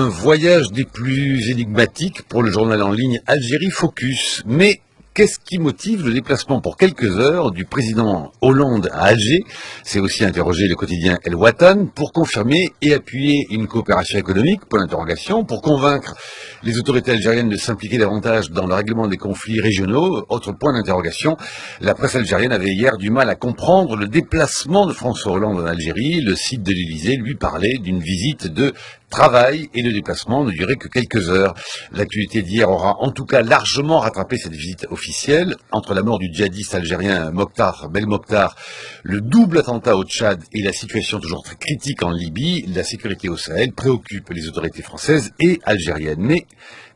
Un voyage des plus énigmatiques pour le journal en ligne Algérie Focus. Mais qu'est-ce qui motive le déplacement pour quelques heures du président Hollande à Alger? C'est aussi interrogé le quotidien El Watan pour confirmer et appuyer une coopération économique, pour l'interrogation, pour convaincre les autorités algériennes de s'impliquer davantage dans le règlement des conflits régionaux. Autre point d'interrogation, la presse algérienne avait hier du mal à comprendre le déplacement de François Hollande en Algérie. Le site de l'Élysée lui parlait d'une visite de travail et le déplacement ne durait que quelques heures. L'actualité d'hier aura en tout cas largement rattrapé cette visite officielle. Entre la mort du djihadiste algérien Mokhtar Belmokhtar, le double attentat au Tchad et la situation toujours très critique en Libye, la sécurité au Sahel préoccupe les autorités françaises et algériennes.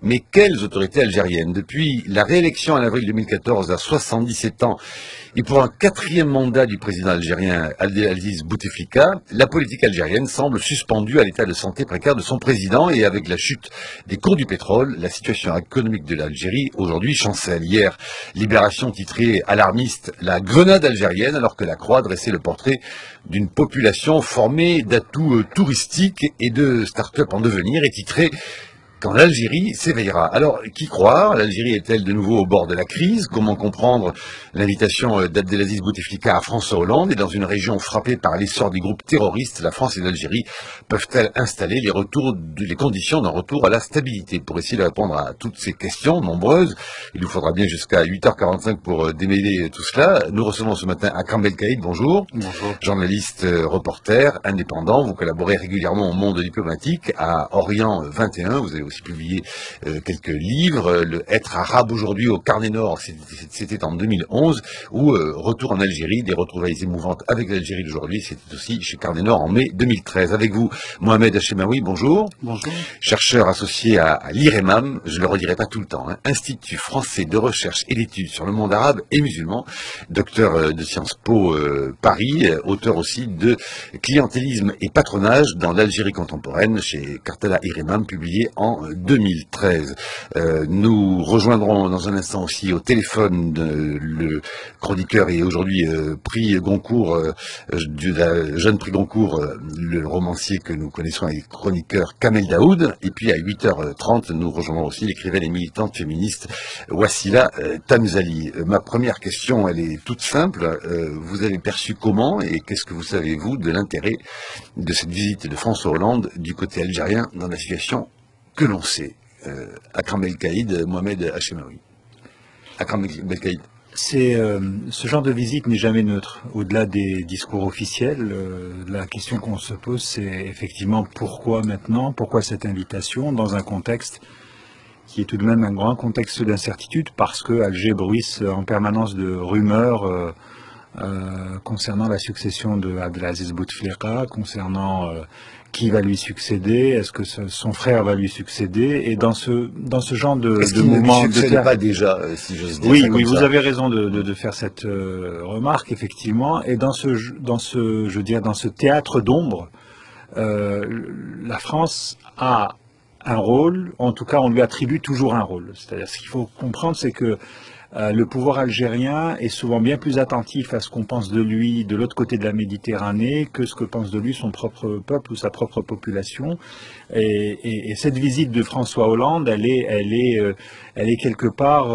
Mais quelles autorités algériennes? Depuis la réélection en avril 2014 à 77 ans et pour un quatrième mandat du président algérien Abdelaziz Bouteflika, la politique algérienne semble suspendue à l'état de santé précaire de son président et avec la chute des cours du pétrole, la situation économique de l'Algérie aujourd'hui chancelle. Hier, Libération titrait alarmiste la grenade algérienne alors que la Croix dressait le portrait d'une population formée d'atouts touristiques et de start-up en devenir et titrait quand l'Algérie s'éveillera. Alors, qui croire? L'Algérie est-elle de nouveau au bord de la crise? Comment comprendre l'invitation d'Abdelaziz Bouteflika à François Hollande? Et dans une région frappée par l'essor des groupes terroristes, la France et l'Algérie peuvent-elles installer les conditions d'un retour à la stabilité? Pour essayer de répondre à toutes ces questions nombreuses, il nous faudra bien jusqu'à 8h45 pour démêler tout cela. Nous recevons ce matin Akram Belkaïd, bonjour. Bonjour. Journaliste, reporter, indépendant. Vous collaborez régulièrement au Monde diplomatique, à Orient 21. Vous avez aussi publié quelques livres. Le Être arabe aujourd'hui au Carnet Nord, c'était en 2011, ou Retour en Algérie, des retrouvailles émouvantes avec l'Algérie d'aujourd'hui, c'était aussi chez Carnet Nord en mai 2013. Avec vous, Mohamed Hachemaoui, bonjour. Bonjour. Chercheur associé à l'IREMAM, je le redirai pas tout le temps, Institut français de recherche et d'études sur le monde arabe et musulman, docteur de Sciences Po Paris, auteur aussi de Clientélisme et patronage dans l'Algérie contemporaine chez Cartella IREMAM, publié en 2013. Nous rejoindrons dans un instant aussi au téléphone le chroniqueur et aujourd'hui prix Goncourt, jeune prix Goncourt, le romancier que nous connaissons et chroniqueur Kamel Daoud. Et puis à 8h30, nous rejoindrons aussi l'écrivaine et militante féministe Wassila Tamzali. Ma première question, elle est toute simple. Vous avez perçu comment et qu'est-ce que vous savez, vous, de l'intérêt de cette visite de François Hollande du côté algérien dans la situation que l'on sait? Akram Belkaïd, Mohamed Hachemaoui. Akram Belkaïd. Ce genre de visite n'est jamais neutre. Au-delà des discours officiels, la question qu'on se pose, c'est effectivement pourquoi maintenant, pourquoi cette invitation dans un contexte qui est tout de même un grand contexte d'incertitude, parce que Alger bruisse en permanence de rumeurs concernant la succession de Abdelaziz Bouteflika, concernant qui va lui succéder, est-ce que son frère va lui succéder, et dans ce genre de moment, ne lui succède pas déjà, si j'ose dire. Oui, vous avez raison de faire cette remarque, effectivement, et dans ce théâtre d'ombre, la France a un rôle, en tout cas on lui attribue toujours un rôle. C'est-à-dire, ce qu'il faut comprendre, c'est que le pouvoir algérien est souvent bien plus attentif à ce qu'on pense de lui de l'autre côté de la Méditerranée que ce que pense de lui son propre peuple ou sa propre population. Et cette visite de François Hollande, elle est quelque part,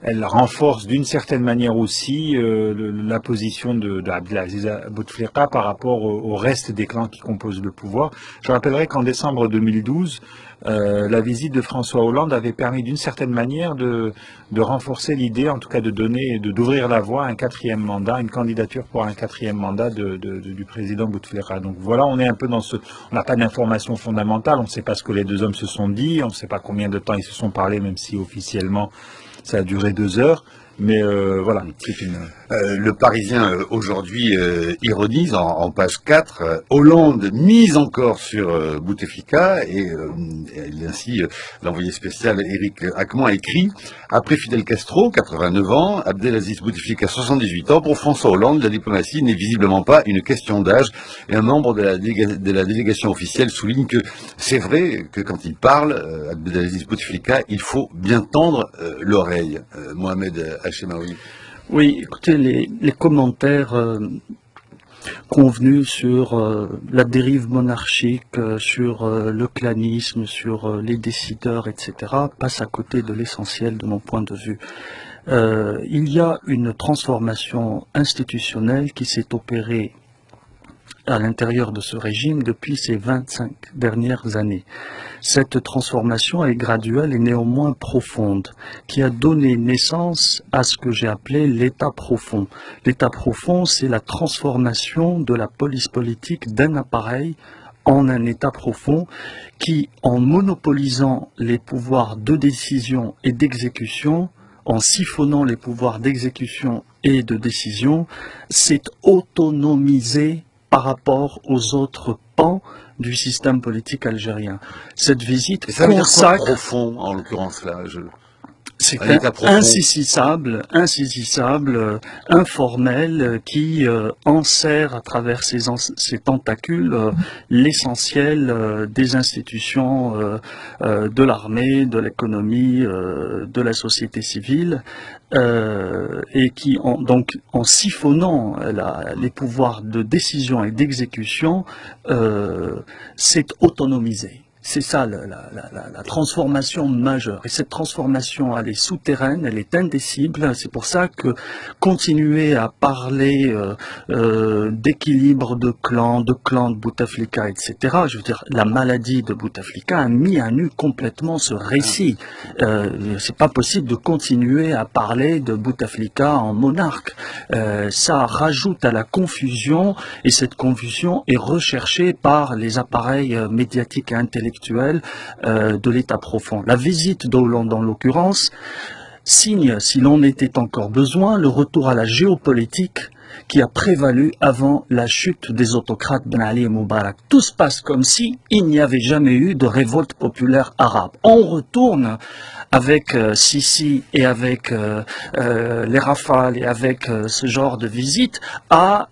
elle renforce d'une certaine manière aussi la position d'Abdelaziz Bouteflika par rapport au reste des clans qui composent le pouvoir. Je rappellerai qu'en décembre 2012, la visite de François Hollande avait permis d'une certaine manière de renforcer l'idée, en tout cas d'ouvrir la voie à un quatrième mandat, une candidature pour un quatrième mandat du président Bouteflika. Donc voilà, on est un peu on n'a pas d'informations fondamentales, on ne sait pas ce que les deux hommes se sont dit, on ne sait pas combien de temps ils se sont parlé, même si officiellement ça a duré 2 heures. Mais voilà, c'est le Parisien aujourd'hui ironise en page 4, Hollande mise encore sur Bouteflika et ainsi l'envoyé spécial Éric Hackman a écrit: après Fidel Castro, 89 ans, Abdelaziz Bouteflika, 78 ans, pour François Hollande, la diplomatie n'est visiblement pas une question d'âge. Et un membre de la délégation officielle souligne que c'est vrai que quand il parle, Abdelaziz Bouteflika, il faut bien tendre l'oreille. Mohamed Hachemaoui. Oui, écoutez, les commentaires convenu sur la dérive monarchique, sur le clanisme, sur les décideurs, etc., passe à côté de l'essentiel de mon point de vue. Il y a une transformation institutionnelle qui s'est opérée à l'intérieur de ce régime depuis ces 25 dernières années. Cette transformation est graduelle et néanmoins profonde, qui a donné naissance à ce que j'ai appelé l'état profond. L'état profond, c'est la transformation de la police politique d'un appareil en un état profond qui, en monopolisant les pouvoirs de décision et d'exécution, en siphonnant les pouvoirs d'exécution et de décision, s'est autonomisé par rapport aux autres pans du système politique algérien. Cette visite consacre... profond, en l'occurrence là. C'est insaisissable, informel, qui enserre à travers ses tentacules l'essentiel des institutions de l'armée, de l'économie, de la société civile, et qui, en siphonnant les pouvoirs de décision et d'exécution, s'est autonomisé. C'est ça la transformation majeure. Et cette transformation, elle est souterraine, elle est indicible. C'est pour ça que continuer à parler d'équilibre de clans de Bouteflika, etc., je veux dire, la maladie de Bouteflika a mis à nu complètement ce récit. C'est pas possible de continuer à parler de Bouteflika en monarque. Ça rajoute à la confusion, et cette confusion est recherchée par les appareils médiatiques et intellectuels de l'état profond. La visite d'Hollande, en l'occurrence, signe, s'il en était encore besoin, le retour à la géopolitique qui a prévalu avant la chute des autocrates Ben Ali et Moubarak. Tout se passe comme si il n'y avait jamais eu de révolte populaire arabe. On retourne avec Sisi et avec les Rafales et avec ce genre de visite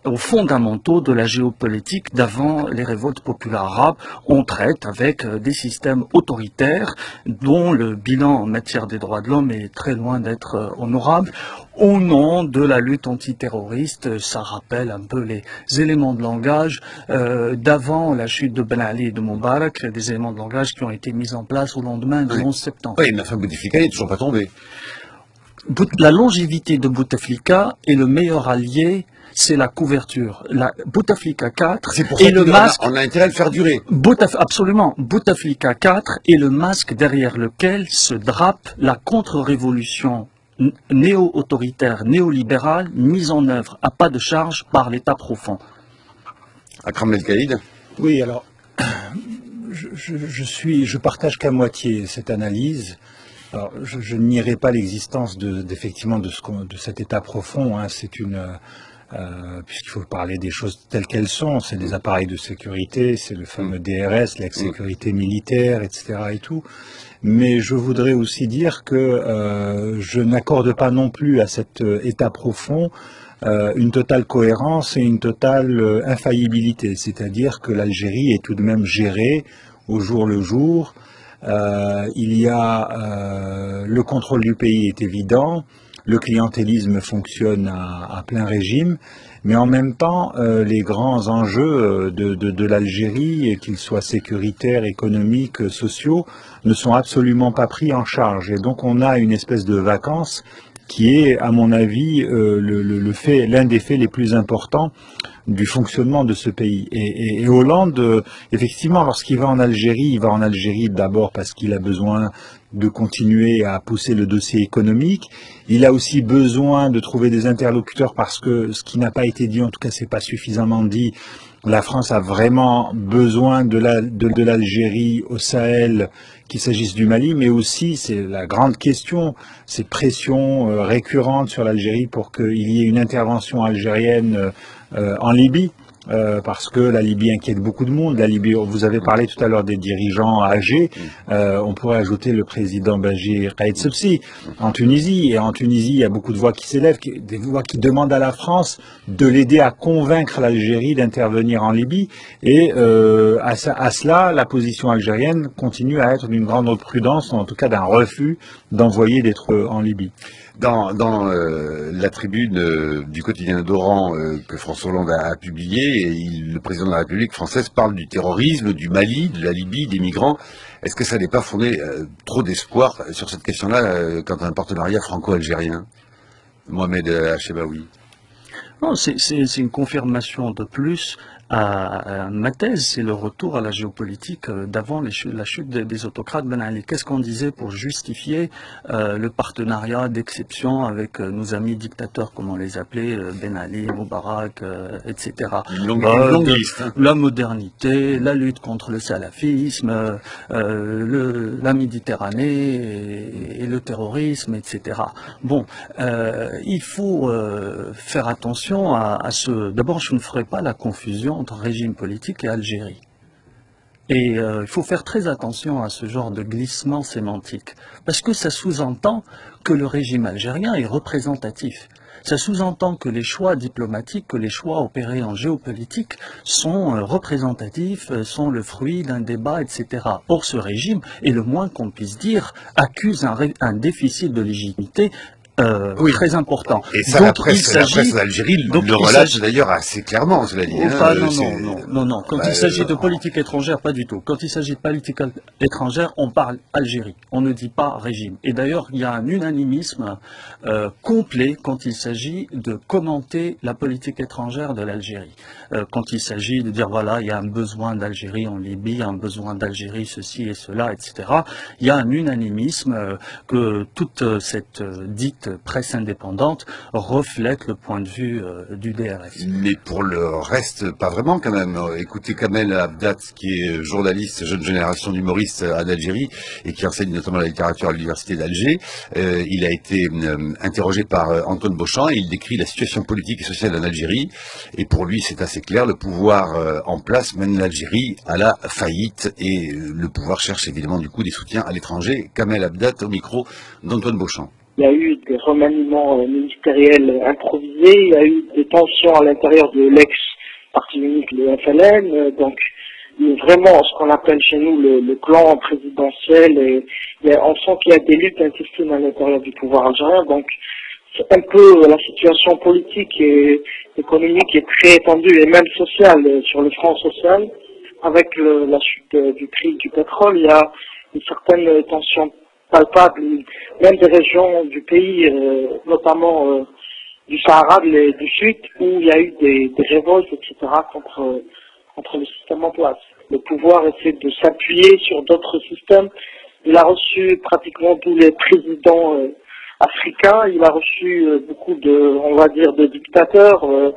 aux fondamentaux de la géopolitique d'avant les révoltes populaires arabes. On traite avec des systèmes autoritaires dont le bilan en matière des droits de l'homme est très loin d'être honorable. Au nom de la lutte antiterroriste, ça rappelle un peu les éléments de langage d'avant la chute de Ben Ali et de Moubarak, des éléments de langage qui ont été mis en place au lendemain du 11 septembre. Oui, mais enfin, Bouteflika n'est toujours pas tombé. La longévité de Bouteflika est le meilleur allié, c'est la couverture. Bouteflika 4 et le masque. On a intérêt à le faire durer. Absolument. Bouteflika 4 est le masque derrière lequel se drape la contre-révolution néo-autoritaire, néolibérale, mise en œuvre à pas de charge par l'État profond. Akram El-Kaïd. Oui, alors, je partage qu'à moitié cette analyse. Alors, je nierai pas l'existence effectivement de cet État profond. Hein. C'est puisqu'il faut parler des choses telles qu'elles sont, c'est des appareils de sécurité, c'est le fameux DRS, la sécurité militaire, etc. et tout. Mais je voudrais aussi dire que je n'accorde pas non plus à cet état profond une totale cohérence et une totale infaillibilité. C'est-à-dire que l'Algérie est tout de même gérée au jour le jour. Il y a le contrôle du pays est évident. Le clientélisme fonctionne à plein régime, mais en même temps, les grands enjeux de l'Algérie, qu'ils soient sécuritaires, économiques, sociaux, ne sont absolument pas pris en charge. Et donc on a une espèce de vacance qui est, à mon avis, l'un des faits les plus importants du fonctionnement de ce pays. Et Hollande, effectivement, lorsqu'il va en Algérie, il va en Algérie d'abord parce qu'il a besoin de continuer à pousser le dossier économique. Il a aussi besoin de trouver des interlocuteurs parce que ce qui n'a pas été dit, en tout cas c'est pas suffisamment dit, la France a vraiment besoin de l'Algérie au Sahel, qu'il s'agisse du Mali, mais aussi, c'est la grande question, ces pressions récurrentes sur l'Algérie pour qu'il y ait une intervention algérienne en Libye. Parce que la Libye inquiète beaucoup de monde. La Libye, vous avez parlé tout à l'heure des dirigeants âgés. On pourrait ajouter le président Béchir Saïed en Tunisie. Et en Tunisie, il y a beaucoup de voix qui s'élèvent, des voix qui demandent à la France de l'aider à convaincre l'Algérie d'intervenir en Libye. Et à cela, la position algérienne continue à être d'une grande prudence, ou en tout cas d'un refus d'envoyer des troupes en Libye. Dans la tribune du quotidien d'Oran que François Hollande a publiée, le président de la République française parle du terrorisme, du Mali, de la Libye, des migrants. Est-ce que ça n'est pas fondé trop d'espoir sur cette question-là quant à un partenariat franco-algérien, Mohamed Achebaoui? Non, c'est une confirmation de plus à ma thèse, c'est le retour à la géopolitique d'avant la chute des autocrates Ben Ali. Qu'est-ce qu'on disait pour justifier le partenariat d'exception avec nos amis dictateurs, comme on les appelait, Ben Ali, Moubarak, etc. Une longue liste. Hein. La modernité, la lutte contre le salafisme, la Méditerranée et le terrorisme, etc. Bon, il faut faire attention à ce... D'abord, je ne ferai pas la confusion entre régime politique et Algérie. Et il faut faire très attention à ce genre de glissement sémantique, parce que ça sous-entend que le régime algérien est représentatif. Ça sous-entend que les choix diplomatiques, que les choix opérés en géopolitique sont représentatifs, sont le fruit d'un débat, etc. Or, ce régime, et le moins qu'on puisse dire, accuse un déficit de légitimité très important. Et ça, la presse d'Algérie le relate d'ailleurs assez clairement, cela dit. Enfin, non. Quand il s'agit de politique étrangère, pas du tout. Quand il s'agit de politique étrangère, on parle Algérie. On ne dit pas régime. Et d'ailleurs, il y a un unanimisme complet quand il s'agit de commenter la politique étrangère de l'Algérie. Quand il s'agit de dire, voilà, il y a un besoin d'Algérie en Libye, un besoin d'Algérie, ceci et cela, etc. Il y a un unanimisme que toute cette dite presse indépendante reflète le point de vue du DRS. Mais pour le reste, pas vraiment quand même. Écoutez Kamel Abdat, qui est journaliste, jeune génération d'humoristes en Algérie et qui enseigne notamment la littérature à l'université d'Alger. Il a été interrogé par Antoine Beauchamp et il décrit la situation politique et sociale en Algérie. Et pour lui, c'est assez clair, le pouvoir en place mène l'Algérie à la faillite et le pouvoir cherche évidemment du coup des soutiens à l'étranger. Kamel Abdat au micro d'Antoine Beauchamp. Il y a eu des remaniements ministériels improvisés, il y a eu des tensions à l'intérieur de l'ex-parti unique, le FLN, donc vraiment ce qu'on appelle chez nous le clan présidentiel, et on sent qu'il y a des luttes intestines à l'intérieur du pouvoir algérien, donc c'est un peu la situation politique et économique est très tendue, et même sociale, sur le front social, avec la chute du prix du pétrole, il y a une certaine tension palpable, même des régions du pays, notamment du Sahara, du Sud, où il y a eu des révoltes, etc., contre le système en place. Le pouvoir essaie de s'appuyer sur d'autres systèmes. Il a reçu pratiquement tous les présidents africains. Il a reçu beaucoup on va dire, de dictateurs. On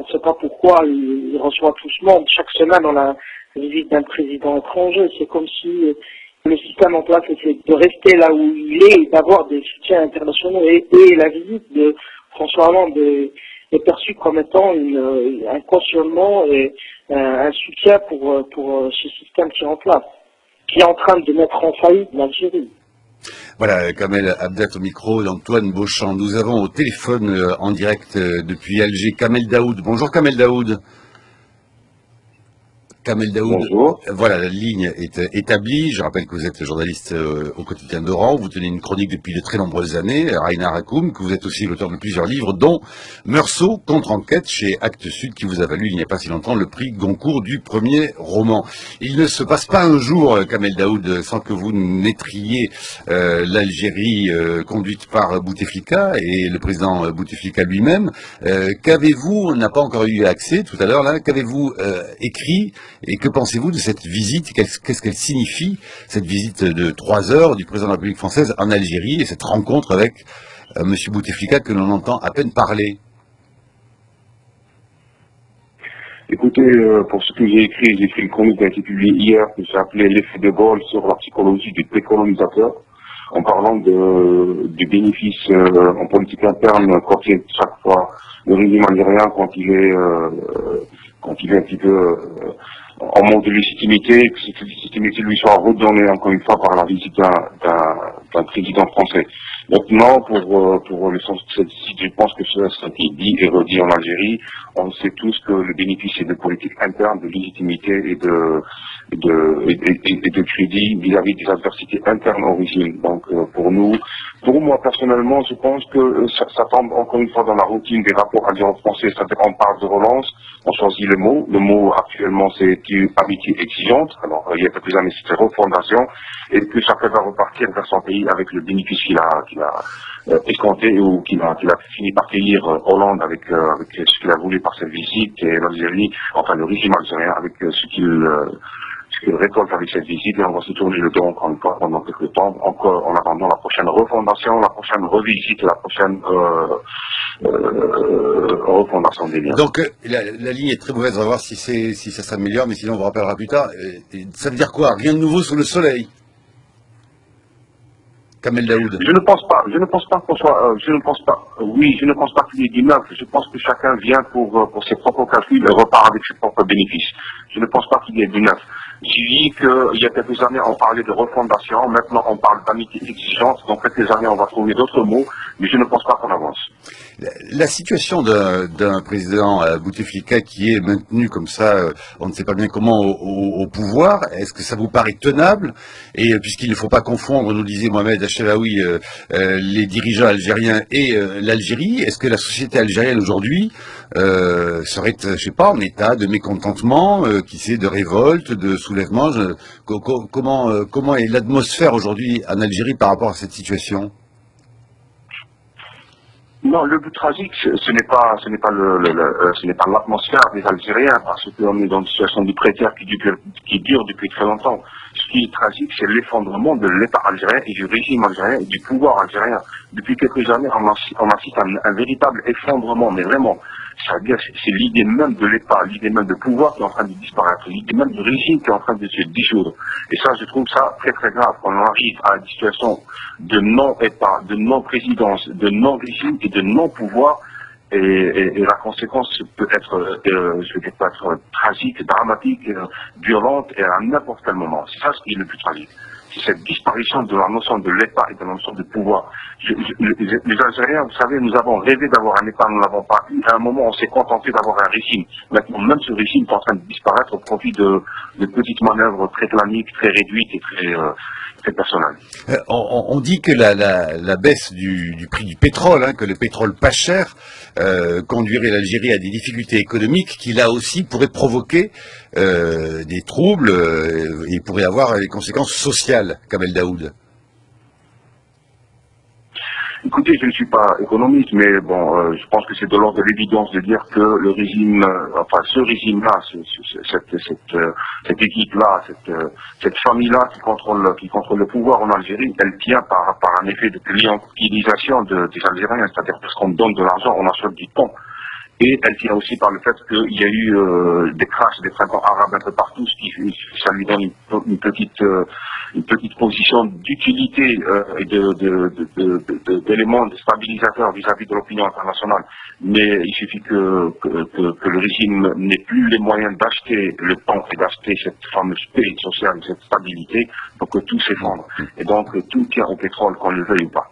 ne sait pas pourquoi il reçoit tout ce monde. Chaque semaine, on a la visite d'un président étranger. C'est comme si le système en place essaie de rester là où il est et d'avoir des soutiens internationaux. Et la visite de François Hollande est perçue comme étant un cautionnement et un soutien pour ce système qui est en place, qui est en train de mettre en faillite l'Algérie. Voilà, Kamel Abdat au micro d'Antoine Beauchamp. Nous avons au téléphone en direct depuis Alger Kamel Daoud. Bonjour Kamel Daoud. Kamel Daoud, bonjour. Voilà, la ligne est établie. Je rappelle que vous êtes journaliste au quotidien d'Oran. Vous tenez une chronique depuis de très nombreuses années, Raina Hakoum, que vous êtes aussi l'auteur de plusieurs livres, dont Meursault, contre-enquête chez Actes Sud, qui vous a valu il n'y a pas si longtemps le prix Goncourt du premier roman. Il ne se passe pas un jour, Kamel Daoud, sans que vous n'étriez l'Algérie conduite par Bouteflika et le président Bouteflika lui-même. Qu'avez-vous, on n'a pas encore eu accès tout à l'heure là, qu'avez-vous écrit? Et que pensez-vous de cette visite? Qu'est-ce qu'elle signifie, cette visite de 3 heures du président de la République française en Algérie et cette rencontre avec M. Bouteflika que l'on entend à peine parler? Écoutez, pour ce que j'ai écrit une chronique qui a été publiée hier qui s'appelait L'effet de Gaulle sur la psychologie du décolonisateur, en parlant du bénéfice en politique interne qu'obtient chaque fois le régime algérien quand il est un petit peu en manque de légitimité, que cette légitimité lui soit redonnée encore une fois par la visite d'un président français. Maintenant, pour le sens de cette visite, je pense que cela a été dit et redit en Algérie. On sait tous que le bénéfice est de politique interne, de légitimité et de crédit vis-à-vis des adversités internes au régime. Donc, pour moi personnellement, je pense que ça tombe encore une fois dans la routine des rapports algéro-français. C'est-à-dire qu'on parle de relance, on choisit le mot. Le mot actuellement, c'est une amitié exigeante. Alors, il y a quelques années, c'était refondation. Et que chacun va repartir vers son pays avec le bénéfice qu'il a escompté ou qu'il a fini par cueillir Hollande avec ce qu'il a voulu par cette visite, et l'Algérie, enfin le régime algérien avec ce qu'il récolte avec cette visite, et on va se tourner le dos encore une fois pendant quelques temps, encore en attendant la prochaine refondation, la prochaine revisite, la prochaine refondation des liens. Donc la ligne est très mauvaise, on va voir si ça s'améliore, mais sinon on vous rappellera plus tard. Ça veut dire quoi? Rien de nouveau sous le soleil? Kamel Daoud. Je ne pense pas qu'on soit, je ne pense pas qu'il y ait du neuf. Je pense que chacun vient pour ses propres calculs et repart avec ses propres bénéfices. Je ne pense pas qu'il y ait du neuf. J'ai dit qu'il y a quelques années, on parlait de refondation. Maintenant, on parle d'amitié exigeante. Dans quelques années, on va trouver d'autres mots. Mais je ne pense pas qu'on avance. La situation d'un président Bouteflika qui est maintenu comme ça, on ne sait pas bien comment, au pouvoir, est-ce que ça vous paraît tenable? Et puisqu'il ne faut pas confondre, nous disait Mohamed Achelaoui, les dirigeants algériens et l'Algérie, est-ce que la société algérienne aujourd'hui serait, je sais pas, en état de mécontentement, qui sait, de révolte, de soulèvement? Comment est l'atmosphère aujourd'hui en Algérie par rapport à cette situation? Non, le but tragique, ce n'est pas l'atmosphère des Algériens, parce qu'on est dans une situation de précaire qui dure depuis très longtemps. Ce qui est tragique, c'est l'effondrement de l'État algérien et du régime algérien et du pouvoir algérien. Depuis quelques années, on assiste à un véritable effondrement, mais vraiment. C'est l'idée même de l'État, l'idée même de pouvoir qui est en train de disparaître, l'idée même du régime qui est en train de se dissoudre. Et ça, je trouve ça très très grave. Quand on arrive à une situation de non-État, de non-présidence, de non-régime et de non-pouvoir, et la conséquence peut être, peut être tragique, dramatique, violente, et à n'importe quel moment. C'est ça ce qui est le plus tragique. C'est cette disparition de la notion de l'État et de la notion de pouvoir. Les Algériens, vous savez, nous avons rêvé d'avoir un État, nous ne l'avons pas eu. À un moment, on s'est contenté d'avoir un régime. Maintenant, même ce régime est en train de disparaître au profit de petites manœuvres très planiques, très réduites et très personnelles. On dit que la baisse du prix du pétrole, que le pétrole pas cher, conduirait l'Algérie à des difficultés économiques qui, là aussi, pourraient provoquer des troubles et pourraient avoir des conséquences sociales, Kamel Daoud. Écoutez, je ne suis pas économiste, mais bon, je pense que c'est de l'ordre de l'évidence de dire que le régime, enfin ce régime-là, cette équipe-là, cette famille-là qui contrôle le pouvoir en Algérie, elle tient par un effet de clientélisation des Algériens, c'est-à-dire parce qu'on donne de l'argent, on achète du temps. Et elle tient aussi par le fait qu'il y a eu des crashs, des printemps arabes un peu partout, ça lui donne une petite position d'utilité et d'éléments de stabilisateurs vis-à-vis de l'opinion internationale. Mais il suffit que le régime n'ait plus les moyens d'acheter le temps et d'acheter cette fameuse paix sociale, cette stabilité, pour que tout s'effondre. Et donc tout tient au pétrole, qu'on le veuille ou pas.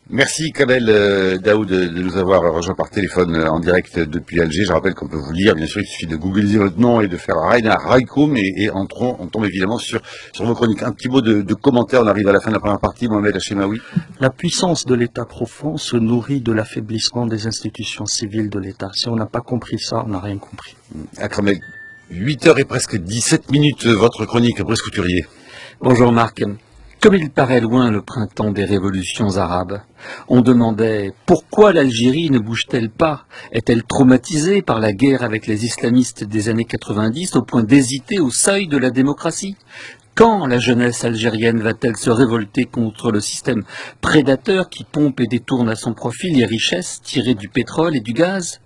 Merci Kamel Daoud de nous avoir rejoint par téléphone en direct depuis Alger. Je rappelle qu'on peut vous lire, bien sûr, il suffit de googliser votre nom et de faire Raina Raikoum et on tombe évidemment sur vos chroniques. Un petit mot de commentaire, on arrive à la fin de la première partie, Mohamed Achemaoui. La puissance de l'État profond se nourrit de l'affaiblissement des institutions civiles de l'État. Si on n'a pas compris ça, on n'a rien compris. Akramel, 8h et presque 17 minutes, votre chronique, Brice Couturier. Bonjour Marc. Comme il paraît loin le printemps des révolutions arabes, on demandait pourquoi l'Algérie ne bouge-t-elle pas? Est-elle traumatisée par la guerre avec les islamistes des années 90 au point d'hésiter au seuil de la démocratie? Quand la jeunesse algérienne va-t-elle se révolter contre le système prédateur qui pompe et détourne à son profit les richesses tirées du pétrole et du gaz?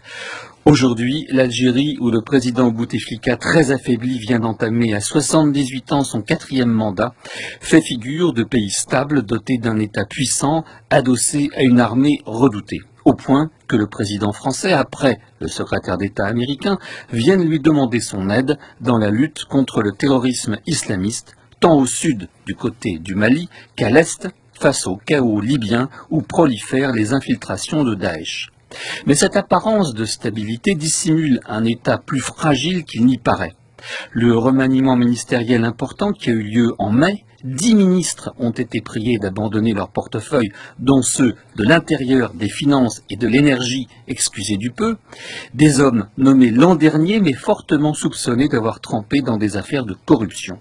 Aujourd'hui, l'Algérie, où le président Bouteflika, très affaibli, vient d'entamer à 78 ans son 4e mandat, fait figure de pays stable, doté d'un État puissant, adossé à une armée redoutée. Au point que le président français, après le secrétaire d'État américain, vienne lui demander son aide dans la lutte contre le terrorisme islamiste, tant au sud, du côté du Mali, qu'à l'est, face au chaos libyen où prolifèrent les infiltrations de Daesh. Mais cette apparence de stabilité dissimule un État plus fragile qu'il n'y paraît. Le remaniement ministériel important qui a eu lieu en mai, 10 ministres ont été priés d'abandonner leur portefeuille, dont ceux de l'Intérieur, des Finances et de l'Énergie, excusez du peu, des hommes nommés l'an dernier mais fortement soupçonnés d'avoir trempé dans des affaires de corruption.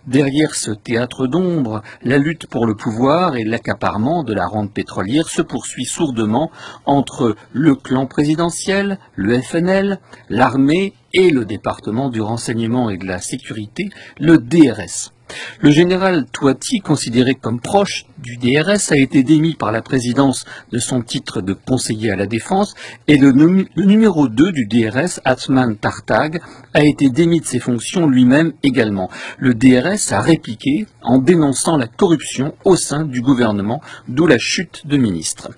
Derrière ce théâtre d'ombre, la lutte pour le pouvoir et l'accaparement de la rente pétrolière se poursuit sourdement entre le clan présidentiel, le FNL, l'armée et le département du renseignement et de la sécurité, le DRS. Le général Touati, considéré comme proche du DRS, a été démis par la présidence de son titre de conseiller à la défense et le numéro 2 du DRS, Atman Tartag, a été démis de ses fonctions lui-même également. Le DRS a répliqué en dénonçant la corruption au sein du gouvernement, d'où la chute de ministres.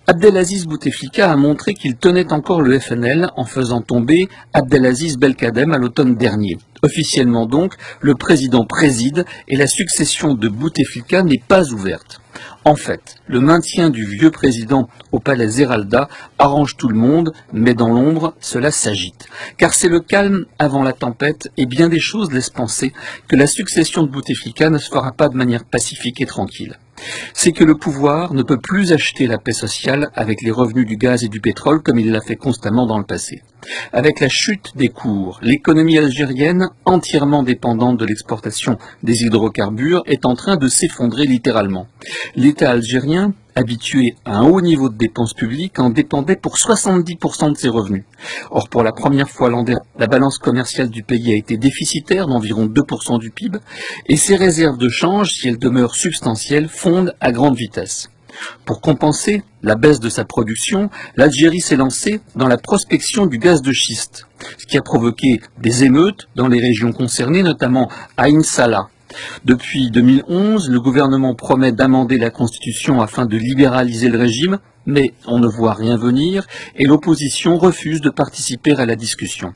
Abdelaziz Bouteflika a montré qu'il tenait encore le FNL en faisant tomber Abdelaziz Belkadem à l'automne dernier. Officiellement donc, le président préside et la succession de Bouteflika n'est pas ouverte. En fait, le maintien du vieux président au palais Zeralda arrange tout le monde, mais dans l'ombre, cela s'agite. Car c'est le calme avant la tempête et bien des choses laissent penser que la succession de Bouteflika ne se fera pas de manière pacifique et tranquille. C'est que le pouvoir ne peut plus acheter la paix sociale avec les revenus du gaz et du pétrole comme il l'a fait constamment dans le passé. Avec la chute des cours, l'économie algérienne, entièrement dépendante de l'exportation des hydrocarbures, est en train de s'effondrer littéralement. L'État algérien, habitué à un haut niveau de dépenses publiques, en dépendait pour 70% de ses revenus. Or, pour la première fois l'an dernier, la balance commerciale du pays a été déficitaire d'environ 2% du PIB, et ses réserves de change, si elles demeurent substantielles, fondent à grande vitesse. Pour compenser la baisse de sa production, l'Algérie s'est lancée dans la prospection du gaz de schiste, ce qui a provoqué des émeutes dans les régions concernées, notamment à Ain Salah. Depuis 2011, le gouvernement promet d'amender la Constitution afin de libéraliser le régime, mais on ne voit rien venir et l'opposition refuse de participer à la discussion.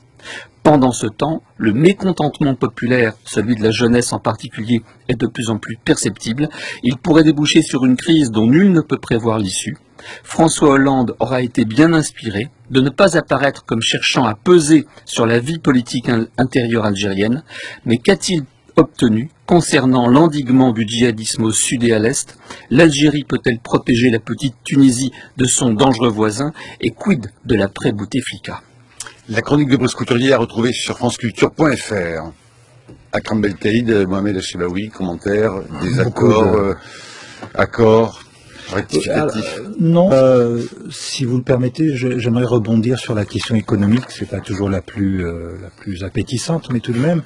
Pendant ce temps, le mécontentement populaire, celui de la jeunesse en particulier, est de plus en plus perceptible. Il pourrait déboucher sur une crise dont nul ne peut prévoir l'issue. François Hollande aura été bien inspiré de ne pas apparaître comme cherchant à peser sur la vie politique intérieure algérienne, mais qu'a-t-il obtenu concernant l'endiguement du djihadisme au sud et à l'est? L'Algérie peut-elle protéger la petite Tunisie de son dangereux voisin? Et quid de l'après-Bouteflika? La chronique de Brice Couturier à retrouver sur franceculture.fr. Akram Belkaïd, Mohamed Achebaoui, commentaires, désaccords, accords, rectificatifs. Non, si vous le permettez, j'aimerais rebondir sur la question économique. C'est pas toujours la plus appétissante, mais tout de même,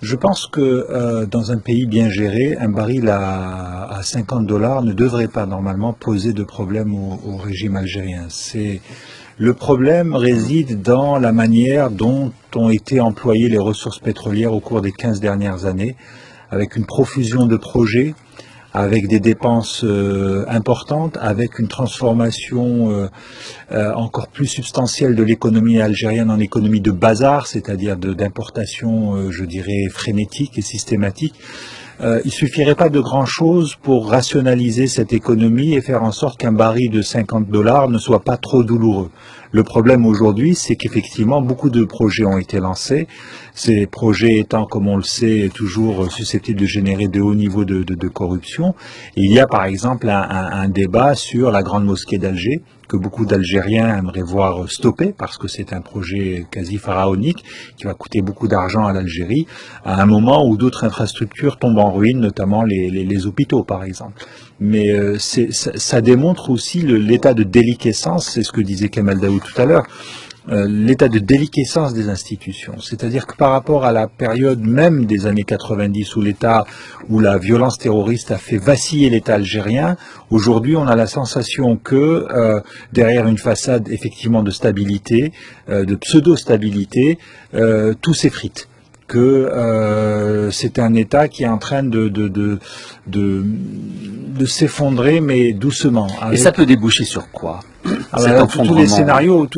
je pense que dans un pays bien géré, un baril à $50 ne devrait pas normalement poser de problème au régime algérien. Le problème réside dans la manière dont ont été employées les ressources pétrolières au cours des 15 dernières années, avec une profusion de projets, avec des dépenses importantes, avec une transformation encore plus substantielle de l'économie algérienne en économie de bazar, c'est-à-dire d'importation, je dirais, frénétique et systématique. Il suffirait pas de grand-chose pour rationaliser cette économie et faire en sorte qu'un baril de $50 ne soit pas trop douloureux. Le problème aujourd'hui, c'est qu'effectivement, beaucoup de projets ont été lancés. Ces projets étant, comme on le sait, toujours susceptibles de générer de hauts niveaux de corruption. Et il y a par exemple un débat sur la grande mosquée d'Alger, que beaucoup d'Algériens aimeraient voir stopper, parce que c'est un projet quasi pharaonique, qui va coûter beaucoup d'argent à l'Algérie, à un moment où d'autres infrastructures tombent en ruine, notamment les hôpitaux par exemple. Mais ça démontre aussi l'état de déliquescence, c'est ce que disait Kemal Daoud tout à l'heure, l'état de déliquescence des institutions. C'est-à-dire que par rapport à la période même des années 90 où la violence terroriste a fait vaciller l'État algérien, aujourd'hui on a la sensation que derrière une façade effectivement de stabilité, de pseudo-stabilité, tout s'effrite. que c'est un État qui est en train de s'effondrer, mais doucement. Et ça peut déboucher sur quoi? Tous les scénarios,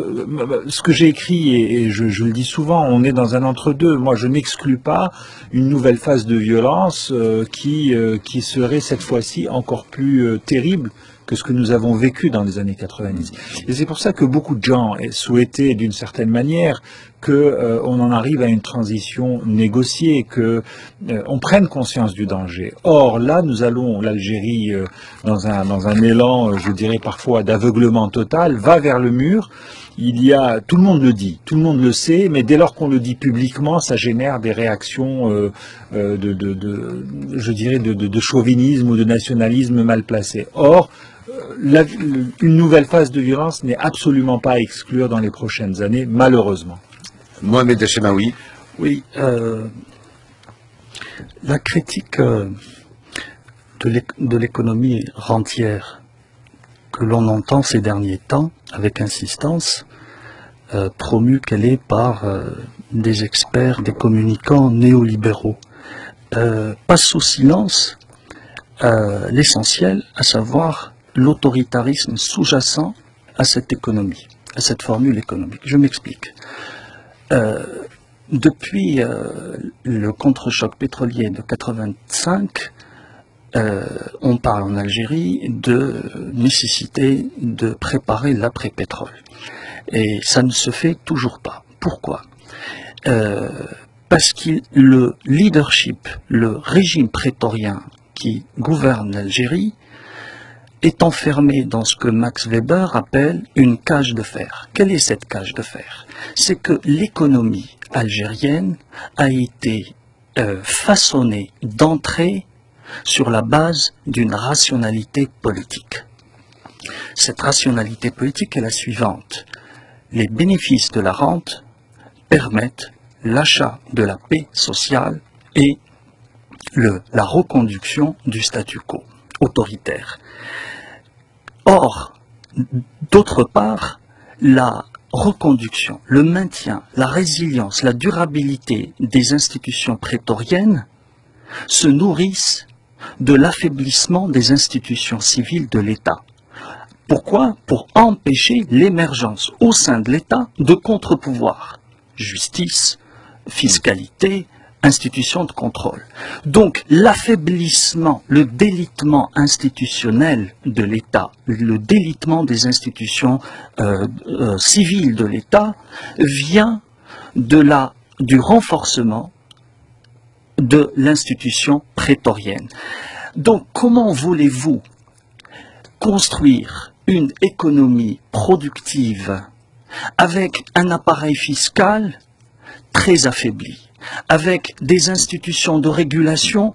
ce que j'ai écrit, et je le dis souvent, on est dans un entre-deux. Moi, je n'exclus pas une nouvelle phase de violence qui serait cette fois-ci encore plus terrible que ce que nous avons vécu dans les années 90. Et c'est pour ça que beaucoup de gens souhaitaient, d'une certaine manière, qu'on en arrive à une transition négociée, on prenne conscience du danger. Or, là, nous allons, l'Algérie, dans un élan, je dirais parfois d'aveuglement total, va vers le mur. Tout le monde le dit, tout le monde le sait, mais dès lors qu'on le dit publiquement, ça génère des réactions je dirais de chauvinisme ou de nationalisme mal placé. Or, une nouvelle phase de violence n'est absolument pas à exclure dans les prochaines années, malheureusement. Mohamed Hachemaoui. Oui, la critique de l'économie rentière que l'on entend ces derniers temps avec insistance, promue qu'elle est par des experts, des communicants néolibéraux, passe sous silence l'essentiel, à savoir l'autoritarisme sous-jacent à cette économie, à cette formule économique. Je m'explique. Depuis le contre-choc pétrolier de 85, on parle en Algérie de nécessité de préparer l'après-pétrole. Et ça ne se fait toujours pas. Pourquoi? Parce que le leadership, le régime prétorien qui gouverne l'Algérie est enfermé dans ce que Max Weber appelle une cage de fer. Quelle est cette cage de fer? C'est que l'économie algérienne a été façonnée d'entrée sur la base d'une rationalité politique. Cette rationalité politique est la suivante. Les bénéfices de la rente permettent l'achat de la paix sociale et la reconduction du statu quo autoritaire. Or, d'autre part, la reconduction, le maintien, la résilience, la durabilité des institutions prétoriennes se nourrissent de l'affaiblissement des institutions civiles de l'État. Pourquoi? Pour empêcher l'émergence au sein de l'État de contre-pouvoirs. Justice, fiscalité, institutions de contrôle. Donc l'affaiblissement, le délitement institutionnel de l'État, le délitement des institutions civiles de l'État vient du renforcement de l'institution prétorienne. Donc comment voulez-vous construire une économie productive avec un appareil fiscal très affaibli, avec des institutions de régulation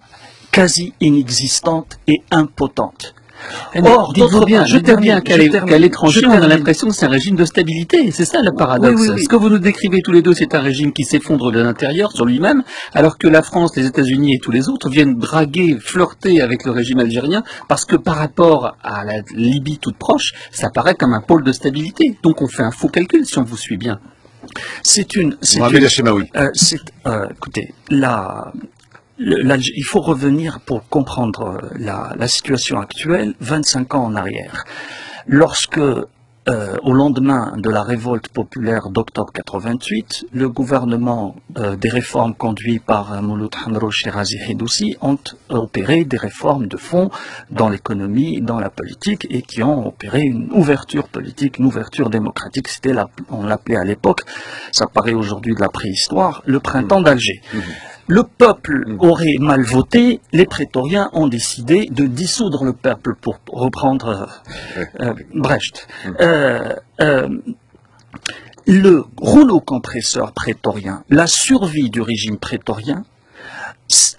quasi inexistantes et impotentes? Or, dites-vous bien, qu'à l'étranger, on a l'impression que c'est un régime de stabilité. C'est ça le paradoxe. Oui. Ce que vous nous décrivez tous les deux, c'est un régime qui s'effondre de l'intérieur sur lui-même, alors que la France, les États-Unis et tous les autres viennent draguer, flirter avec le régime algérien, parce que par rapport à la Libye toute proche, ça paraît comme un pôle de stabilité. Donc on fait un faux calcul si on vous suit bien. Écoutez, il faut revenir pour comprendre la situation actuelle 25 ans en arrière. Lorsque, au lendemain de la révolte populaire d'octobre 88, le gouvernement des réformes conduit par Mouloud Hamro Shirazi Hidoussi ont opéré des réformes de fond dans l'économie, dans la politique, et qui ont opéré une ouverture politique, une ouverture démocratique. On l'appelait à l'époque, ça paraît aujourd'hui de la préhistoire, le printemps d'Alger. Le peuple aurait mal voté, les prétoriens ont décidé de dissoudre le peuple, pour reprendre Brecht. Le rouleau compresseur prétorien, la survie du régime prétorien,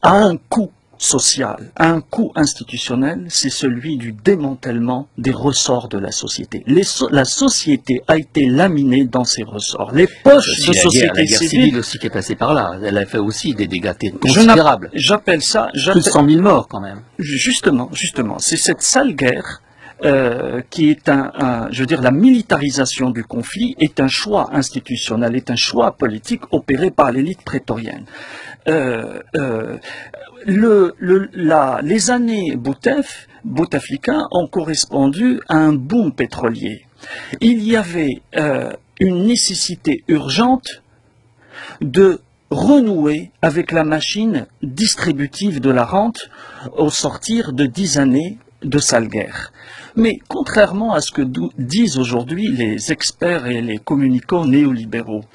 a un coût social, a un coût institutionnel, c'est celui du démantèlement des ressorts de la société. La société a été laminée dans ses ressorts. Les poches de société civile aussi qui est passée par là, elle a fait aussi des dégâts considérables. J'appelle ça... Plus de 100 000 morts quand même. Justement, c'est cette sale guerre qui est je veux dire, la militarisation du conflit est un choix institutionnel, est un choix politique opéré par l'élite prétorienne. Les années Bouteflika ont correspondu à un boom pétrolier. Il y avait une nécessité urgente de renouer avec la machine distributive de la rente au sortir de 10 années de sale guerre. Mais contrairement à ce que disent aujourd'hui les experts et les communicants néolibéraux,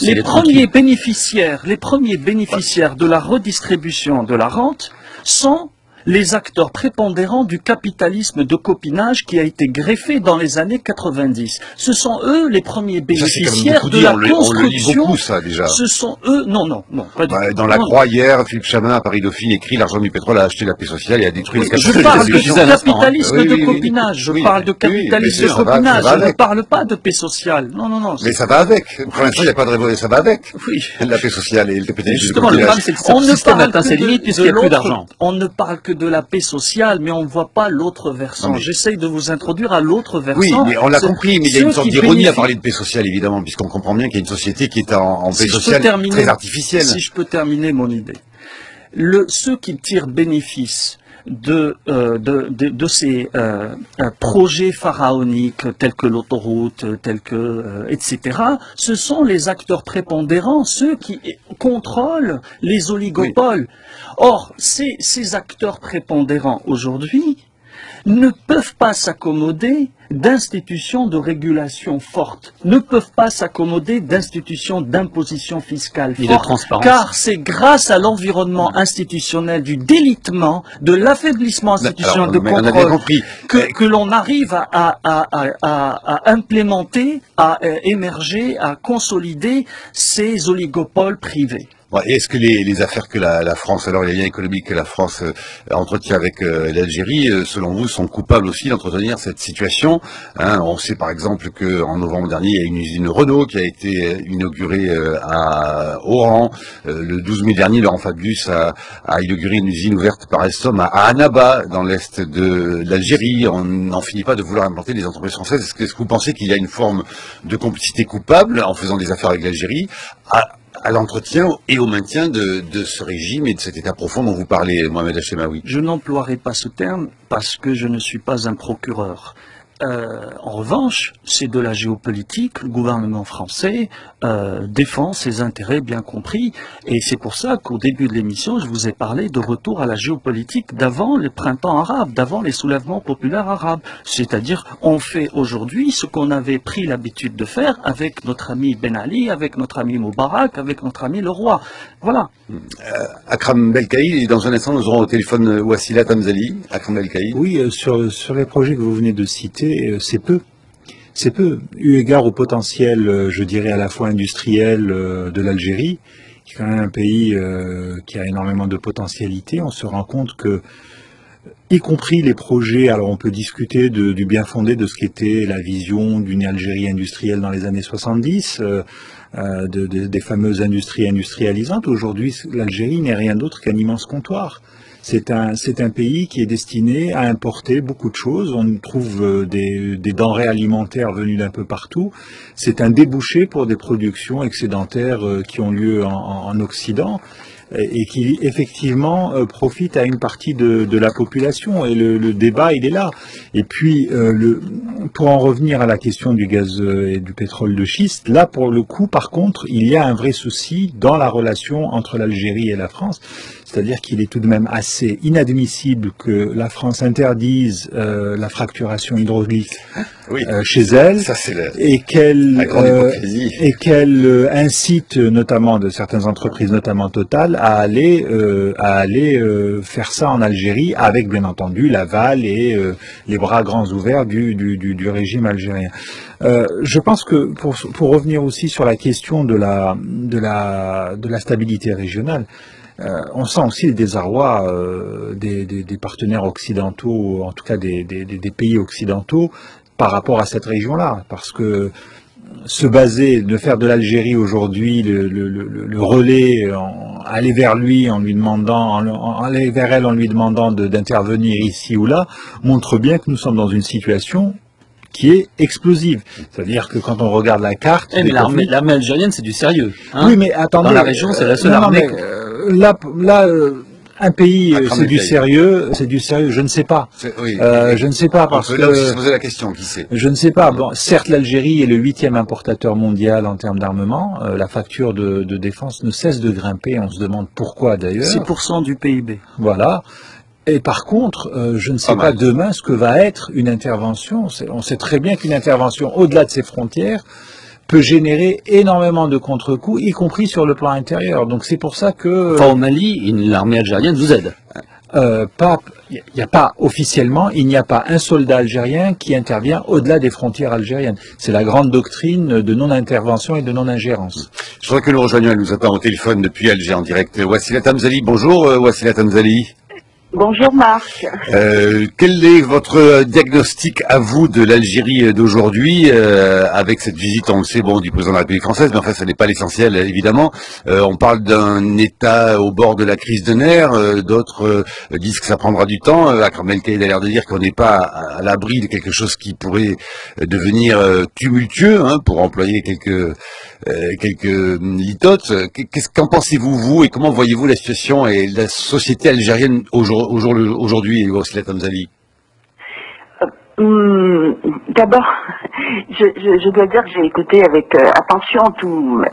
les premiers bénéficiaires de la redistribution de la rente sont les acteurs prépondérants du capitalisme de copinage qui a été greffé dans les années 90. Ce sont eux les premiers bénéficiaires de la construction. On le lit beaucoup, ça, déjà. Ce sont eux, non, pas du tout. Dans La Croix, hier, Philippe Chamin, à Paris-Dauphine, écrit l'argent du pétrole a acheté la paix sociale et a détruit le capitalisme. Je parle de capitalisme de copinage. Je parle de capitalisme de copinage. Je ne parle pas de paix sociale. Non. Mais ça va avec. Pour l'instant, il n'y a pas de révolution, ça va avec. Oui. La paix sociale et le capitalisme. Justement, le problème, c'est que ce système atteint ses limites puisqu'il n'y a plus d'argent. On ne parle que de la paix sociale, mais on ne voit pas l'autre versant. J'essaye de vous introduire à l'autre versant. Oui, mais on l'a compris, mais il y a une sorte d'ironie à parler de paix sociale, évidemment, puisqu'on comprend bien qu'il y a une société qui est en paix sociale très artificielle. Si je peux terminer mon idée. Ceux qui tirent bénéfice de ces projets pharaoniques tels que l'autoroute, etc., ce sont les acteurs prépondérants, ceux qui contrôlent les oligopoles. Or, ces acteurs prépondérants aujourd'hui ne peuvent pas s'accommoder d'institutions de régulation fortes, ne peuvent pas s'accommoder d'institutions d'imposition fiscale fortes, car c'est grâce à l'environnement institutionnel du délitement, de l'affaiblissement institutionnel de contrôle que l'on arrive à implémenter, à émerger, à consolider ces oligopoles privés. Est-ce que les affaires que la France, alors les liens économiques que la France entretient avec l'Algérie, selon vous, sont coupables aussi d'entretenir cette situation? On sait par exemple qu'en novembre dernier, il y a une usine Renault qui a été inaugurée à Oran. Le 12 mai dernier, Laurent Fabius a inauguré une usine ouverte par Alstom à Annaba, dans l'est de l'Algérie. On n'en finit pas de vouloir implanter des entreprises françaises. Est-ce que vous pensez qu'il y a une forme de complicité coupable en faisant des affaires avec l'Algérie à l'entretien et au maintien de ce régime et de cet état profond dont vous parlez, Mohamed Hachemaoui? Je n'emploierai pas ce terme parce que je ne suis pas un procureur. En revanche, c'est de la géopolitique. Le gouvernement français défend ses intérêts bien compris. Et c'est pour ça qu'au début de l'émission, je vous ai parlé de retour à la géopolitique d'avant le printemps arabe, d'avant les soulèvements populaires arabes. C'est-à-dire, on fait aujourd'hui ce qu'on avait pris l'habitude de faire avec notre ami Ben Ali, avec notre ami Moubarak, avec notre ami le roi. Voilà. Akram Belkaï, dans un instant, nous aurons au téléphone Wassila Tamzali. Akram Belkaï. Oui, sur les projets que vous venez de citer, c'est peu. C'est peu, eu égard au potentiel, je dirais, à la fois industriel de l'Algérie, qui est quand même un pays qui a énormément de potentialité. On se rend compte que, y compris les projets, alors on peut discuter du bien fondé de ce qu'était la vision d'une Algérie industrielle dans les années 70, des fameuses industries industrialisantes. Aujourd'hui, l'Algérie n'est rien d'autre qu'un immense comptoir. C'est un pays qui est destiné à importer beaucoup de choses. On trouve des denrées alimentaires venues d'un peu partout. C'est un débouché pour des productions excédentaires qui ont lieu en Occident et qui effectivement profitent à une partie de la population. Et le débat, il est là. Et puis, pour en revenir à la question du gaz et du pétrole de schiste, là, pour le coup, par contre, il y a un vrai souci dans la relation entre l'Algérie et la France. C'est-à-dire qu'il est tout de même assez inadmissible que la France interdise la fracturation hydraulique chez elle, ça, et qu'elle incite notamment de certaines entreprises, notamment Total, à aller faire ça en Algérie, avec bien entendu l'aval et les bras grands ouverts du régime algérien. Je pense que pour revenir aussi sur la question de la stabilité régionale, on sent aussi le désarroi des partenaires occidentaux, en tout cas des pays occidentaux, par rapport à cette région-là, parce que se baser, de faire de l'Algérie aujourd'hui le relais, aller vers lui en lui demandant, aller vers elle en lui demandant d'intervenir ici ou là, montre bien que nous sommes dans une situation qui est explosive. C'est-à-dire que quand on regarde la carte... Mais l'armée algérienne, c'est du sérieux. Hein, oui, mais attendez... Dans la région, c'est la seule armée... un pays, c'est du sérieux, je ne sais pas. Oui, je ne sais pas parce que... Là aussi se poser la question, qui sait? Je ne sais pas. Bon, certes, l'Algérie est le 8e importateur mondial en termes d'armement. La facture de défense ne cesse de grimper. On se demande pourquoi d'ailleurs. 6% du PIB. Voilà. Et par contre, je ne sais pas demain ce que va être une intervention. On sait très bien qu'une intervention au-delà de ses frontières peut générer énormément de contre-coups, y compris sur le plan intérieur. Donc c'est pour ça que... Enfin, au Mali, l'armée algérienne vous aide. Il n'y a pas officiellement, il n'y a pas un soldat algérien qui intervient au-delà des frontières algériennes. C'est la grande doctrine de non-intervention et de non-ingérence. Je voudrais que nous rejoignions, elle nous attend au téléphone depuis Alger en direct. Wassila Tamzali, bonjour Wassila Tamzali. Bonjour Marc. Quel est votre diagnostic à vous de l'Algérie d'aujourd'hui avec cette visite, on le sait, du président de la République française, mais enfin, ce n'est pas l'essentiel, évidemment. On parle d'un État au bord de la crise de nerfs, d'autres disent que ça prendra du temps. Akram El Kaïd a l'air de dire qu'on n'est pas à l'abri de quelque chose qui pourrait devenir tumultueux, pour employer quelques litotes. Qu'en pensez-vous, vous, et comment voyez-vous la situation et la société algérienne aujourd'hui, Wassila Tamzali? D'abord, je dois dire que j'ai écouté avec attention toutes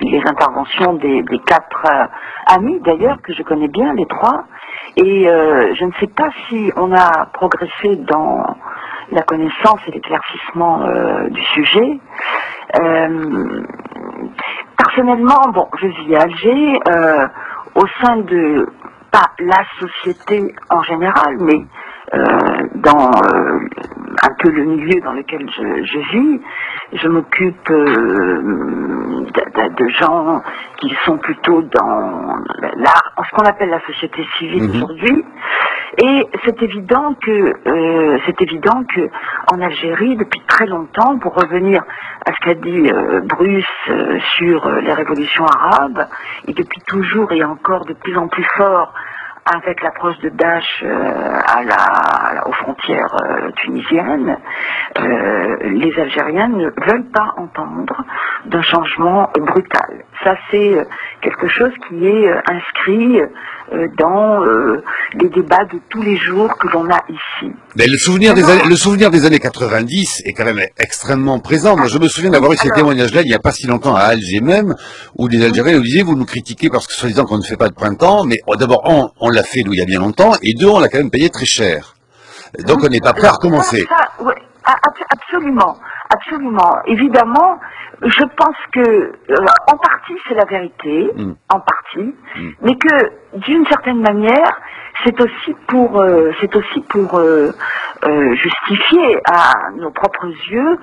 les interventions des 4 amis, d'ailleurs, que je connais bien, les 3, et je ne sais pas si on a progressé dans la connaissance et l'éclaircissement du sujet. Personnellement, je vis à Alger, au sein de, pas la société en général, mais dans un peu le milieu dans lequel je vis, je m'occupe de gens qui sont plutôt dans ce qu'on appelle la société civile aujourd'hui. Et c'est évident que en Algérie, depuis très longtemps, pour revenir à ce qu'a dit Bruce sur les révolutions arabes, et depuis toujours et encore de plus en plus fort avec l'approche de Daesh aux frontières tunisiennes, les Algériens ne veulent pas entendre d'un changement brutal. Ça, c'est quelque chose qui est inscrit dans les débats de tous les jours que l'on a ici. Mais le souvenir des années 90 est quand même extrêmement présent. Moi, je me souviens d'avoir eu ces témoignages-là il n'y a pas si longtemps à Alger même, où des Algériens nous disaient, vous nous critiquez parce que soi-disant qu'on ne fait pas de printemps, mais d'abord, on l'a fait il y a bien longtemps, et 2, on l'a quand même payé très cher. Donc on n'est pas prêt à recommencer. Oui, absolument, absolument. Évidemment, je pense que en partie c'est la vérité, en partie, mais que d'une certaine manière, c'est aussi pour justifier à nos propres yeux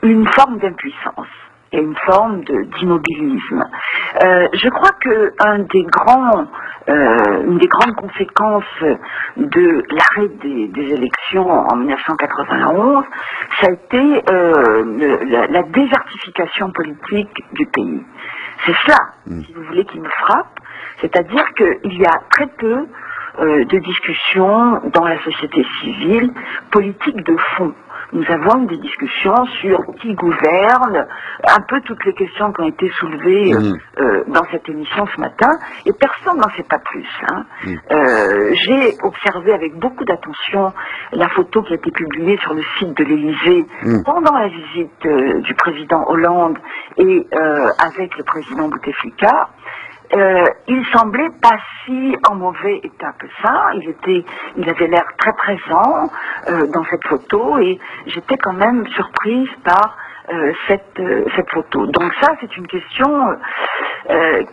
une forme d'impuissance et une forme d'immobilisme. Je crois que une des grandes conséquences de l'arrêt des élections en 1991, ça a été la désertification politique du pays. C'est cela, si vous voulez, qui me frappe, c'est-à-dire qu'il y a très peu de discussions dans la société civile, politique de fond. Nous avons des discussions sur qui gouverne, un peu toutes les questions qui ont été soulevées dans cette émission ce matin, et personne n'en sait pas plus. J'ai observé avec beaucoup d'attention la photo qui a été publiée sur le site de l'Élysée pendant la visite du président Hollande et avec le président Bouteflika. Il semblait pas si en mauvais état que ça. Il avait l'air très présent dans cette photo et j'étais quand même surprise par cette photo. Donc ça, c'est une question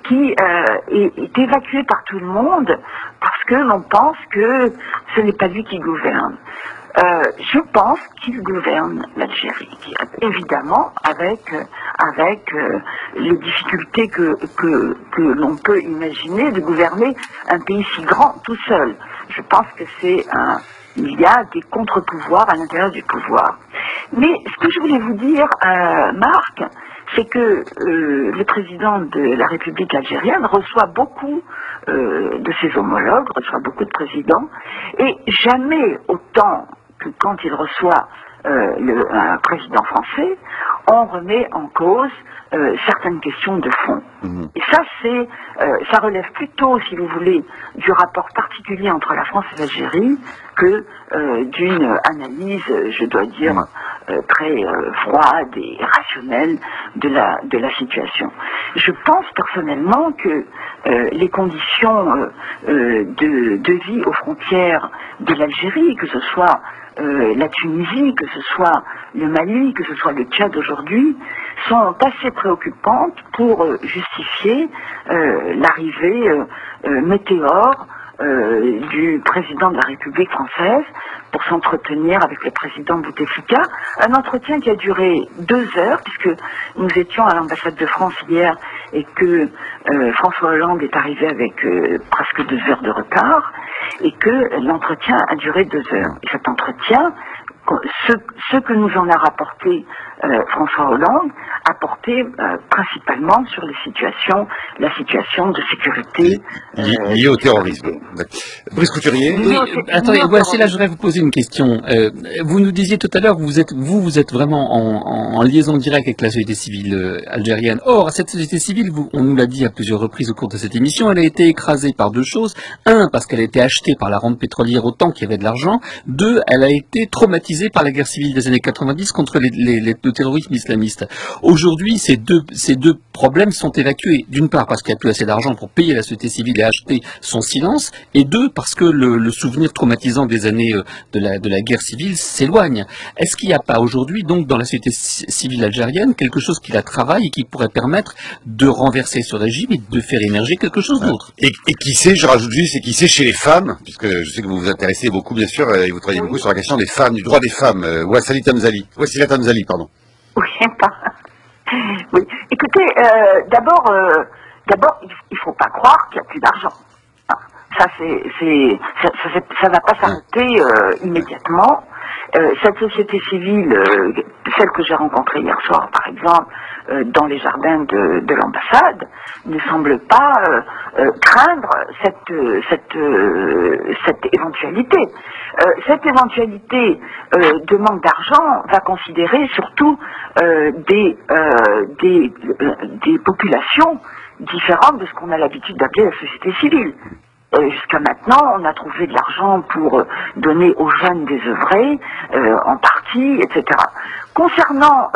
qui est évacuée par tout le monde parce que l'on pense que ce n'est pas lui qui gouverne. Je pense qu'il gouverne l'Algérie, évidemment avec les difficultés que l'on peut imaginer de gouverner un pays si grand tout seul. Je pense que il y a des contre-pouvoirs à l'intérieur du pouvoir. Mais ce que je voulais vous dire, Marc, c'est que le président de la République algérienne reçoit beaucoup de ses homologues, reçoit beaucoup de présidents, et jamais autant que quand il reçoit un président français, on remet en cause certaines questions de fond. Et ça, ça relève plutôt, si vous voulez, du rapport particulier entre la France et l'Algérie que d'une analyse, je dois dire, très froide et rationnelle de la situation. Je pense personnellement que les conditions de vie aux frontières de l'Algérie, que ce soit la Tunisie, que ce soit le Mali, que ce soit le Tchad aujourd'hui, sont assez préoccupantes pour justifier l'arrivée météore du président de la République française pour s'entretenir avec le président Bouteflika. Un entretien qui a duré 2 heures, puisque nous étions à l'ambassade de France hier et que François Hollande est arrivé avec presque 2 heures de retard, et que l'entretien a duré 2 heures. Et cet entretien, ce que nous en a rapporté François Hollande, a porté principalement sur la situation de sécurité liée au terrorisme. Brice Couturier. Oui, attendez, voici là, je voudrais vous poser une question. Vous nous disiez tout à l'heure que vous êtes vraiment en liaison directe avec la société civile algérienne. Or, cette société civile, on nous l'a dit à plusieurs reprises au cours de cette émission, elle a été écrasée par 2 choses. 1, parce qu'elle a été achetée par la rente pétrolière autant qu'il y avait de l'argent. 2, elle a été traumatisée par la guerre civile des années 90 contre le terrorisme islamiste. Aujourd'hui, ces deux problèmes sont évacués. D'une part, parce qu'il n'y a plus assez d'argent pour payer la société civile et acheter son silence. Et 2, parce que le souvenir traumatisant des années de la guerre civile s'éloigne. Est-ce qu'il n'y a pas aujourd'hui, donc, dans la société civile algérienne, quelque chose qui la travaille et qui pourrait permettre de renverser ce régime et de faire émerger quelque chose d'autre? Et qui sait, je rajoute juste, et qui sait chez les femmes, puisque je sais que vous vous intéressez beaucoup, bien sûr, et vous travaillez beaucoup sur la question des femmes, du droit des femmes. Wassila Tamzali, pardon. Oui, oui. Écoutez, d'abord, il faut pas croire qu'il n'y a plus d'argent. Ça va pas s'arrêter immédiatement. Cette société civile, celle que j'ai rencontrée hier soir, par exemple, dans les jardins de l'ambassade, ne semble pas craindre cette éventualité. Cette éventualité de manque d'argent va considérer surtout des populations différentes de ce qu'on a l'habitude d'appeler la société civile. Jusqu'à maintenant, on a trouvé de l'argent pour donner aux jeunes désœuvrés, en partie, etc. Concernant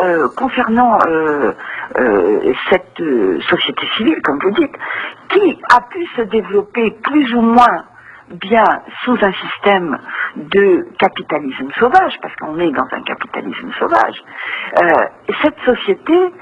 cette société civile, comme vous dites, qui a pu se développer plus ou moins bien sous un système de capitalisme sauvage, parce qu'on est dans un capitalisme sauvage, cette société,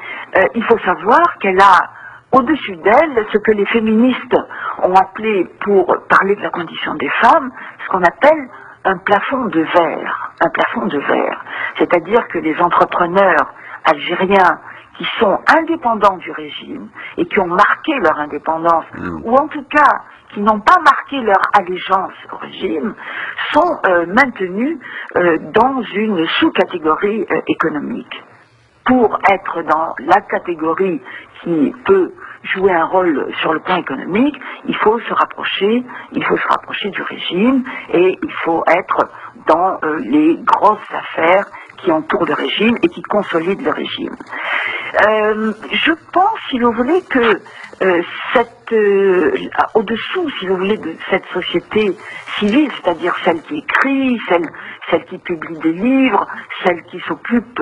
il faut savoir qu'elle a au-dessus d'elle ce que les féministes ont appelé, pour parler de la condition des femmes, ce qu'on appelle un plafond de verre. Un plafond de verre. C'est-à-dire que les entrepreneurs algériens qui sont indépendants du régime et qui ont marqué leur indépendance, ou en tout cas qui n'ont pas marqué leur allégeance au régime, sont maintenus dans une sous-catégorie économique. Pour être dans la catégorie qui peut jouer un rôle sur le plan économique, il faut se rapprocher du régime, et il faut être dans les grosses affaires qui entourent le régime et qui consolident le régime. Je pense, si vous voulez, que au-dessous, si vous voulez, de cette société civile, c'est-à-dire celle qui écrit, celle qui publie des livres, celle qui s'occupe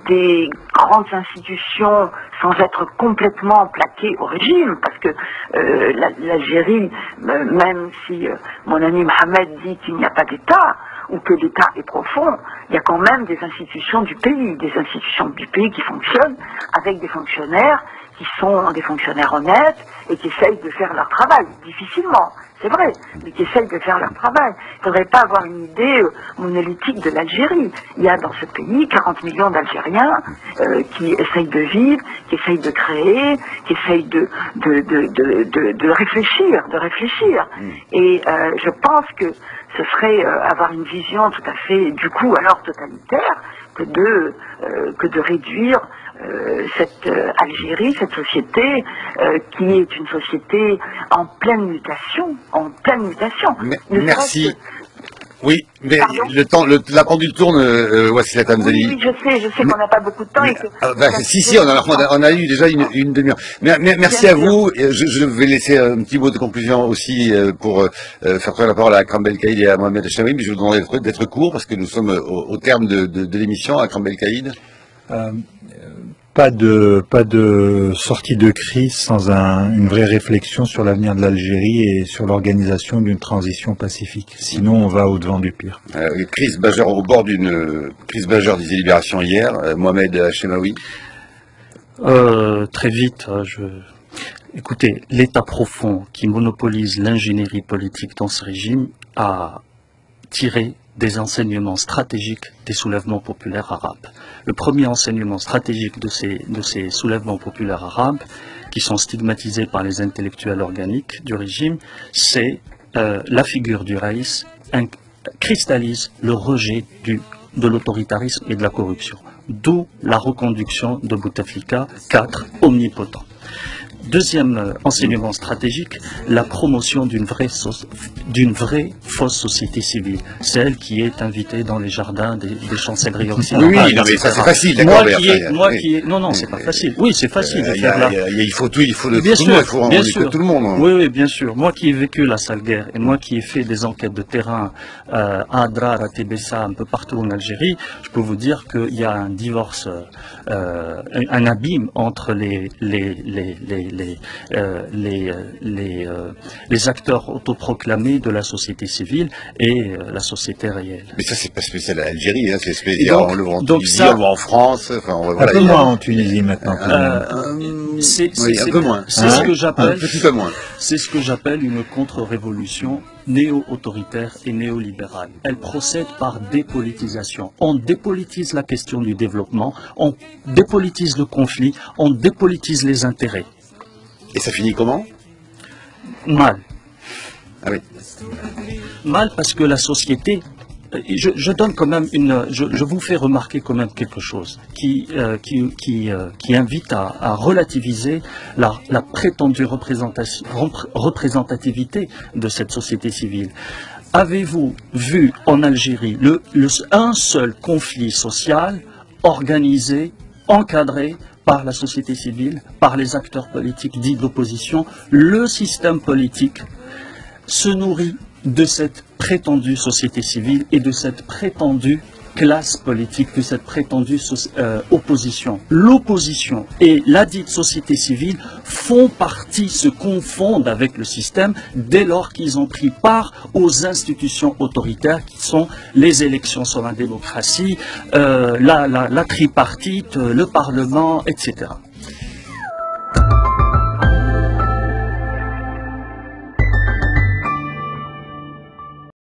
des grandes institutions sans être complètement plaquée au régime, parce que l'Algérie, même si mon ami Mohamed dit qu'il n'y a pas d'État, ou que l'État est profond, il y a quand même des institutions du pays qui fonctionnent avec des fonctionnaires qui sont des fonctionnaires honnêtes et qui essayent de faire leur travail, difficilement, c'est vrai, mais qui essayent de faire leur travail. Il ne faudrait pas avoir une idée monolithique de l'Algérie. Il y a dans ce pays 40 millions d'Algériens qui essayent de vivre, qui essayent de créer, qui essayent de réfléchir. Et je pense que ce serait avoir une vision tout à fait, du coup, alors totalitaire, que de réduire cette Algérie, cette société qui est une société en pleine mutation, Merci. Oui, mais la pendule tourne, Wassila Hamzali. Oui, je sais qu'on n'a pas beaucoup de temps. Si, on a eu déjà une demi-heure. Merci à vous. Je vais laisser un petit mot de conclusion aussi pour faire prendre la parole à Akram Belkaïd et à Mohamed Chaoui, mais je vous demanderai d'être court parce que nous sommes au terme de l'émission. Akram Belkaïd. Pas de sortie de crise sans une vraie réflexion sur l'avenir de l'Algérie et sur l'organisation d'une transition pacifique. Sinon, on va au-devant du pire. Crise majeure au bord d'une crise majeure, disait Libération hier. Mohamed Chaoui. Très vite, écoutez, l'État profond qui monopolise l'ingénierie politique dans ce régime a tiré des enseignements stratégiques des soulèvements populaires arabes. Le premier enseignement stratégique de ces soulèvements populaires arabes, qui sont stigmatisés par les intellectuels organiques du régime, c'est la figure du Raïs cristallise le rejet de l'autoritarisme et de la corruption. D'où la reconduction de Bouteflika, 4 omnipotent. Deuxième enseignement stratégique, la promotion d'une vraie fausse société civile, celle qui est invitée dans les jardins des chancelleries occidentales. Oui, non, mais ça c'est facile, d'accord. Non, c'est pas facile. Oui, c'est facile. Il faut tout le monde. Oui, bien sûr. Moi qui ai vécu la sale guerre et moi qui ai fait des enquêtes de terrain à Adrar, à Tébessa, un peu partout en Algérie, je peux vous dire qu'il y a un divorce, un abîme entre les acteurs autoproclamés de la société civile et la société réelle. Mais ça, c'est pas spécial à l'Algérie, hein, c'est spécial on le voit en Tunisie, on le voit en France. Enfin, un peu moins en Tunisie maintenant. C'est un peu moins. C'est ce que j'appelle, un petit peu moins. C'est ce que j'appelle une contre-révolution néo-autoritaire et néolibérale. Elle procède par dépolitisation. On dépolitise la question du développement, on dépolitise le conflit, on dépolitise les intérêts. Et ça finit comment? Mal. Ah oui. Mal parce que la société, je donne quand même je vous fais remarquer quand même quelque chose qui invite à relativiser la prétendue représentativité de cette société civile. Avez-vous vu en Algérie un seul conflit social organisé, encadré par la société civile, par les acteurs politiques dits d'opposition? Le système politique se nourrit de cette prétendue société civile et de cette prétendue classe politique, de cette prétendue opposition. L'opposition et la dite société civile font partie, se confondent avec le système dès lors qu'ils ont pris part aux institutions autoritaires qui sont les élections sur la démocratie, la tripartite, le Parlement, etc.